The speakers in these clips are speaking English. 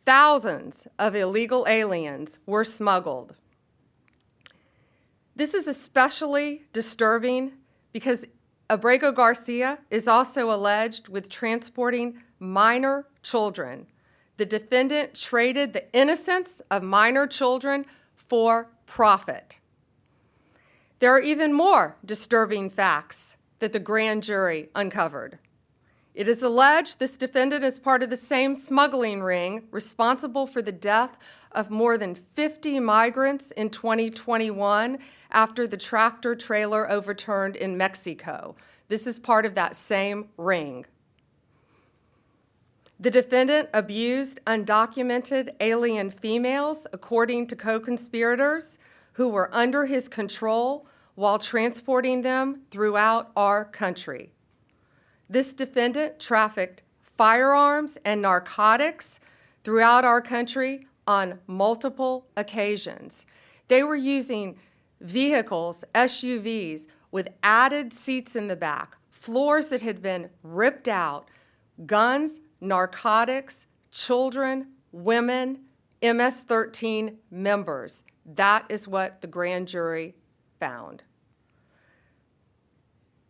thousands of illegal aliens were smuggled. This is especially disturbing because Abrego Garcia is also alleged with transporting minor children. The defendant traded the innocence of minor children for profit. There are even more disturbing facts that the grand jury uncovered. It is alleged this defendant is part of the same smuggling ring responsible for the death of more than 50 migrants in 2021 after the tractor trailer overturned in Mexico. This is part of that same ring. The defendant abused undocumented alien females, according to co-conspirators, who were under his control while transporting them throughout our country. This defendant trafficked firearms and narcotics throughout our country on multiple occasions. They were using vehicles, SUVs, with added seats in the back, floors that had been ripped out, guns, narcotics, children, women, MS-13 members. That is what the grand jury found.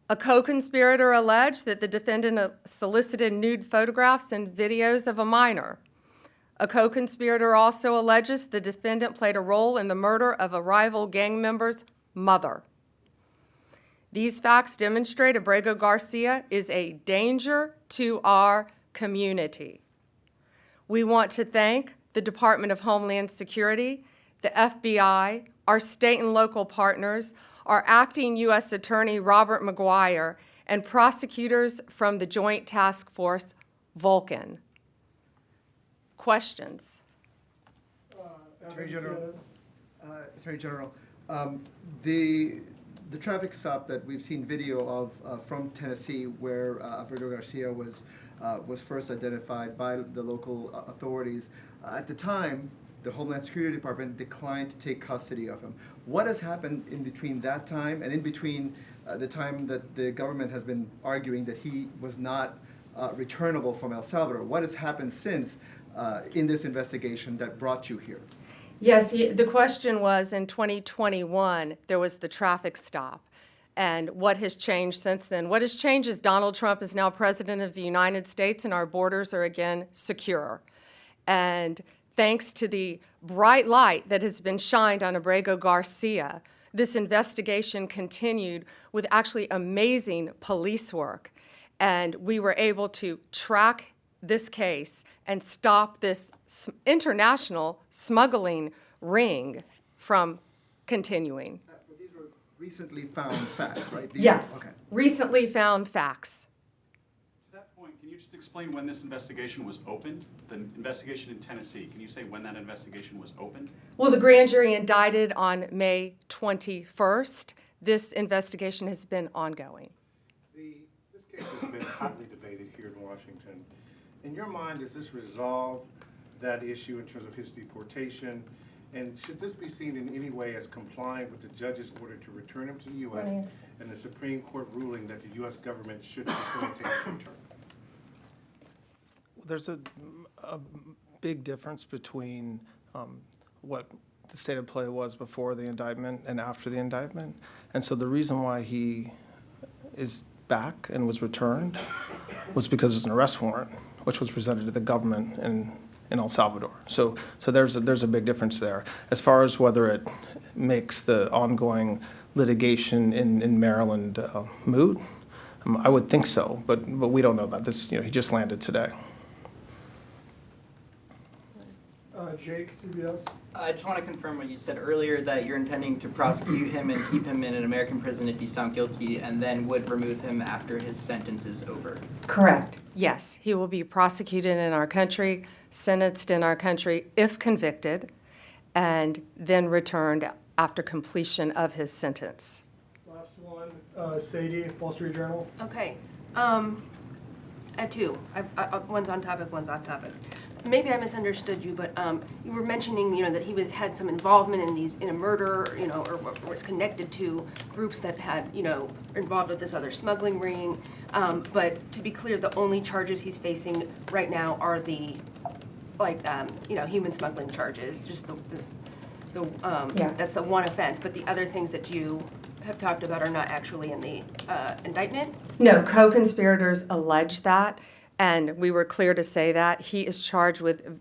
A co-conspirator alleged that the defendant solicited nude photographs and videos of a minor. A co-conspirator also alleges the defendant played a role in the murder of a rival gang member's mother. These facts demonstrate Abrego Garcia is a danger to our community. We want to thank the Department of Homeland Security, the FBI, our state and local partners, our acting U.S. Attorney Robert McGuire, and prosecutors from the Joint Task Force Vulcan. Questions? Attorney General, the traffic stop that we've seen video of from Tennessee, where Abrego Garcia was first identified by the local authorities, at the time, the Homeland Security Department declined to take custody of him. What has happened in between that time and in between the time that the government has been arguing that he was not returnable from El Salvador? What has happened since in this investigation that brought you here? Yes, the question was in 2021, there was the traffic stop. And what has changed since then? What has changed is Donald Trump is now president of the United States and our borders are again secure. And thanks to the bright light that has been shined on Abrego Garcia, this investigation continued with actually amazing police work. And we were able to track this case and stop this international smuggling ring from continuing. These were recently found facts, right? Yes, okay. Recently found facts. To that point, can you just explain when this investigation was opened? The investigation in Tennessee, can you say when that investigation was opened? Well, the grand jury indicted on May 21st. This investigation has been ongoing. This case has been hotly debated here in Washington. In your mind, does this resolve that issue in terms of his deportation? And should this be seen in any way as complying with the judge's order to return him to the U.S. and the Supreme Court ruling that the U.S. government should facilitate his return? There's a big difference between what the state of play was before the indictment and after the indictment. And so the reason why he is back and was returned was because there's an arrest warrant, which was presented to the government in El Salvador. So there's a big difference there. As far as whether it makes the ongoing litigation in Maryland moot, I would think so, but we don't know that. This, he just landed today. Jake, CBS. I just want to confirm what you said earlier, that you're intending to prosecute him and keep him in an American prison if he's found guilty, and then would remove him after his sentence is over. Correct. Yes, he will be prosecuted in our country, sentenced in our country if convicted, and then returned after completion of his sentence. Last one, Sadie, Wall Street Journal. Okay. I have two. One's on topic, one's off topic. Maybe I misunderstood you, but you were mentioning, that he had some involvement in a murder, or was connected to groups that had, involved with this other smuggling ring. But to be clear, the only charges he's facing right now are the like, human smuggling charges, just Yeah. that's the one offense, but the other things that you have talked about are not actually in the indictment? No, co-conspirators allege that, and we were clear to say that. He is charged with,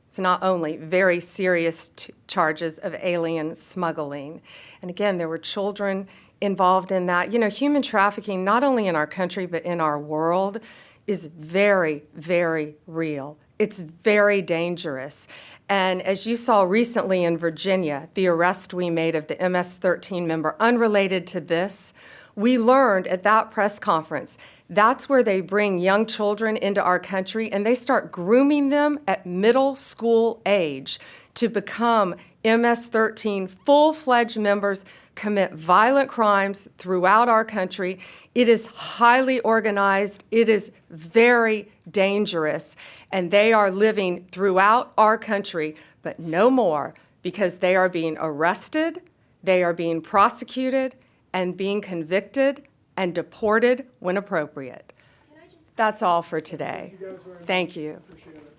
it's not only very serious charges of alien smuggling. And again, there were children involved in that. Human trafficking, not only in our country, but in our world, is very, very real. It's very dangerous. And as you saw recently in Virginia, the arrest we made of the MS-13 member, unrelated to this, we learned at that press conference, that's where they bring young children into our country and they start grooming them at middle school age to become MS-13 full-fledged members, commit violent crimes throughout our country. It is highly organized. It is very dangerous. And they are living throughout our country, but no more, because they are being arrested, they are being prosecuted, and being convicted and deported when appropriate. That's all for today. Thank you guys very much. Thank you. Appreciate it.